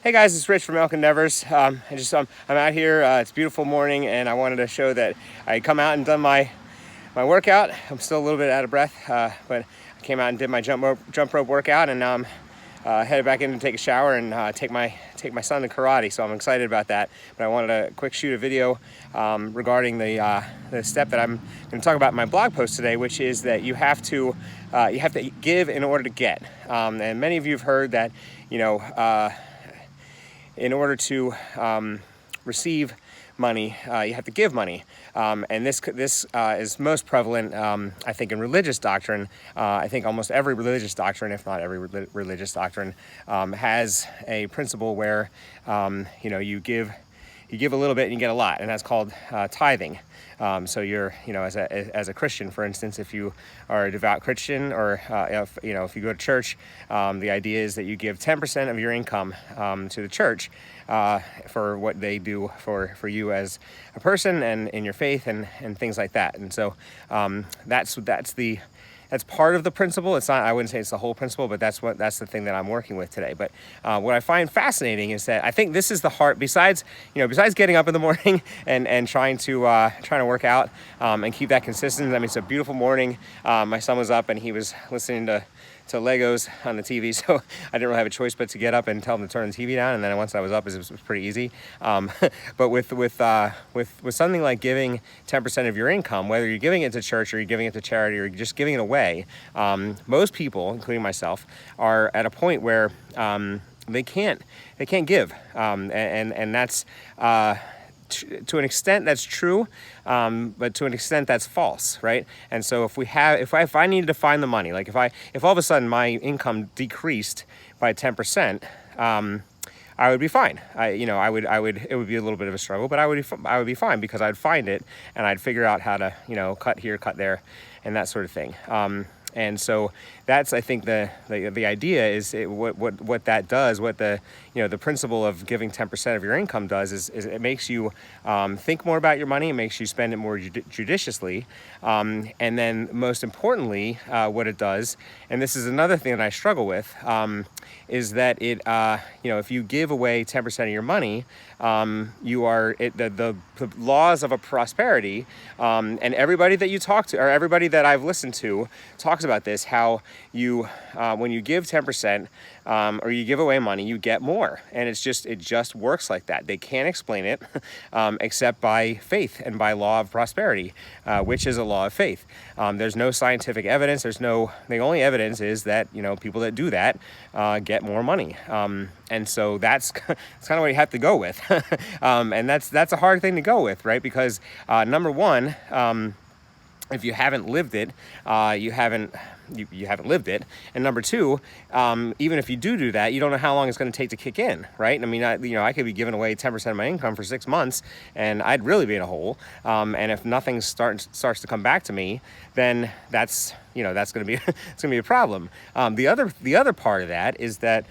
Hey guys, it's Rich from Elk Endeavors. I'm out here. It's a beautiful morning, and I wanted to show that I come out and done my workout. I'm still a little bit out of breath, but I came out and did my jump rope workout, and now I'm headed back in to take a shower and take my son to karate. So I'm excited about that. But I wanted to quick shoot a video regarding the step that I'm going to talk about in my blog post today, which is that you have to give in order to get. And many of you have heard that, in order to receive money, you have to give money, and this is most prevalent, I think, in religious doctrine. I think almost every religious doctrine, if not every religious doctrine, has a principle where you give a little bit and you get a lot, and that's called tithing. So you're, as a Christian, for instance, if you are a devout Christian, or if you go to church, the idea is that you give 10% of your income to the church for what they do for you as a person and in your faith and things like that. And so that's part of the principle. It's not, I wouldn't say it's the whole principle, but that's the thing that I'm working with today. But what I find fascinating is that I think this is the heart, besides getting up in the morning and trying to work out and keep that consistent. I mean, it's a beautiful morning. My son was up and he was listening to Legos on the TV, so I didn't really have a choice but to get up and tell him to turn the TV down. And then once I was up, it was pretty easy. But with something like giving 10% of your income, whether you're giving it to church or you're giving it to charity or you're just giving it away, most people, including myself, are at a point where they can't give, and that's. To an extent that's true, but to an extent that's false, right? And so if I needed to find the money, like if all of a sudden my income decreased by 10%, I would be fine. It would be a little bit of a struggle, but I would be fine, because I'd find it and I'd figure out how to, cut here, cut there, and that sort of thing. And so that's, I think, the idea is what that does. What the principle of giving 10% of your income does is it makes you think more about your money. It makes you spend it more judiciously. And then most importantly, what it does, and this is another thing that I struggle with, is that it if you give away 10% of your money, the laws of a prosperity, and everybody that you talk to, or everybody that I've listened to, talks about this, how you when you give 10% or you give away money, you get more, and it just works like that. They can't explain it except by faith and by law of prosperity, which is a law of faith. There's no scientific evidence. The only evidence is that people that do that get more money, and so that's kind of what you have to go with, and that's a hard thing to go with, right? Because number one, if you haven't lived it, you haven't lived it. And number two, even if you do that, you don't know how long it's going to take to kick in, right? I mean, I could be giving away 10% of my income for 6 months, and I'd really be in a hole. And if nothing starts to come back to me, then that's going to be it's going to be a problem. The other part of that is that.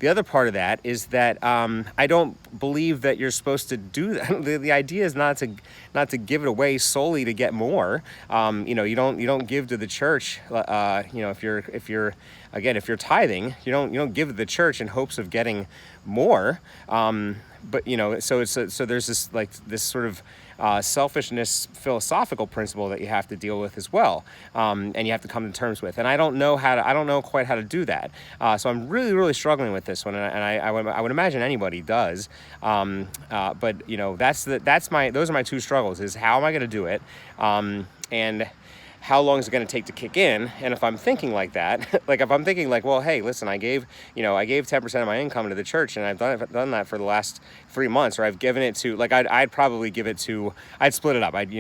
The other part of that is that I don't believe that you're supposed to do that. The idea is not to give it away solely to get more. You don't give to the church. If you're tithing, you don't give to the church in hopes of getting more. But so there's this sort of selfishness philosophical principle that you have to deal with as well, and you have to come to terms with. And I don't know quite how to do that. So I'm really, really struggling with this one, and I would imagine anybody does. But those are my two struggles: is how am I going to do it, and how long is it going to take to kick in? And if I'm thinking like that, like if I'm thinking like, well, hey, listen, I gave 10% of my income to the church, and I've done that for the last 3 months, or I've given it to, like, I'd probably give it to, I'd split it up. I'd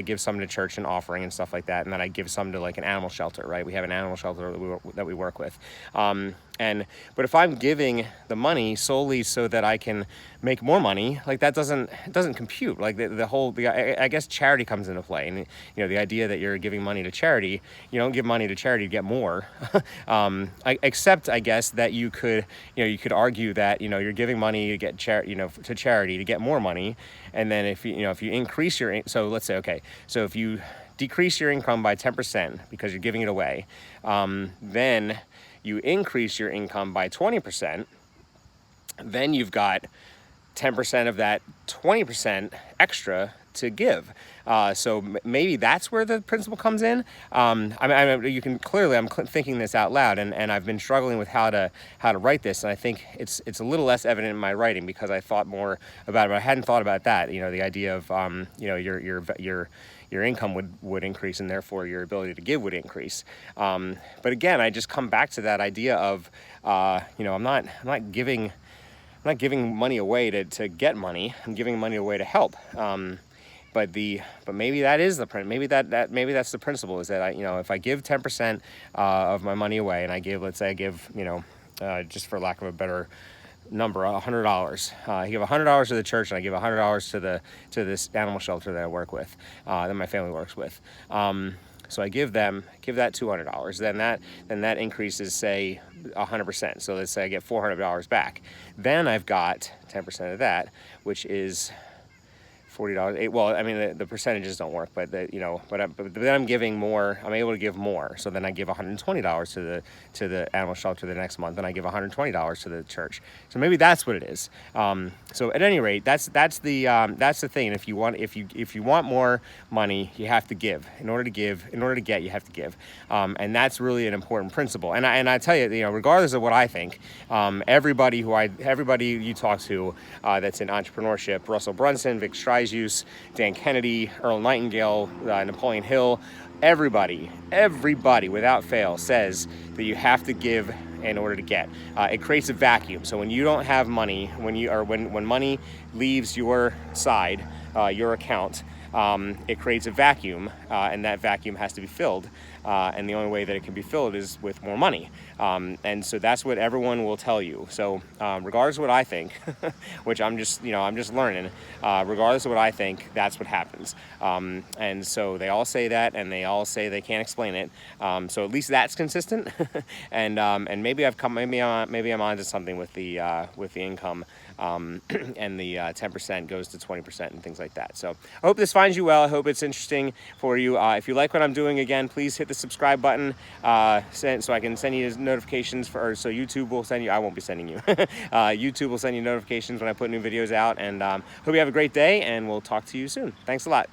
give some to church and offering and stuff like that, and then I'd give some to like an animal shelter, right? We have an animal shelter that we work with. But if I'm giving the money solely so that I can make more money, like that doesn't compute. Like I guess charity comes into play, and the idea that you're giving money to charity, you don't give money to charity to get more. Except I guess that you could argue that you're giving money to get to charity to get more money, and then if you increase so let's say, okay, so if you decrease your income by 10% because you're giving it away, then you increase your income by 20%, then you've got 10% of that 20% extra to give. So maybe that's where the principle comes in. You can clearly, I'm thinking this out loud, and I've been struggling with how to write this, and I think it's a little less evident in my writing because I thought more about it, but I hadn't thought about that. The idea of your income would increase, and therefore your ability to give would increase. But again, I just come back to that idea of I'm not giving money away to get money. I'm giving money away to help. But maybe that is the print. Maybe that's the principle, is that if I give 10% of my money away, and let's say I give just for lack of a better number, $100. I give $100 to the church, and I give $100 to this animal shelter that I work with, that my family works with. So I give that $200. Then that increases, say, 100%. So let's say I get $400 back. Then I've got 10% of that, which is $40. Well, I mean, the percentages don't work, but then I'm giving more. I'm able to give more. So then I give $120 to the animal shelter the next month, and I give $120 to the church. So maybe that's what it is. So at any rate, that's the thing. If you want more money, you have to give. In order to get, you have to give. And that's really an important principle. And I tell you, regardless of what I think, everybody you talk to that's in entrepreneurship, Russell Brunson, Vic Stryjus, Dan Kennedy, Earl Nightingale, Napoleon Hill, everybody without fail says that you have to give in order to get. It creates a vacuum. So when you don't have money, when money leaves your side, your account, it creates a vacuum, and that vacuum has to be filled. And the only way that it can be filled is with more money. And so that's what everyone will tell you. So regardless of what I think, which I'm just learning, regardless of what I think, that's what happens. And so they all say that, and they all say they can't explain it. So at least that's consistent. and maybe I'm onto something with the income. And the 10% goes to 20% and things like that. So I hope this finds you well. I hope it's interesting for you. If you like what I'm doing, again, please hit the subscribe button so I can send you notifications so YouTube will send you. I won't be sending you. YouTube will send you notifications when I put new videos out. And hope you have a great day, and we'll talk to you soon. Thanks a lot.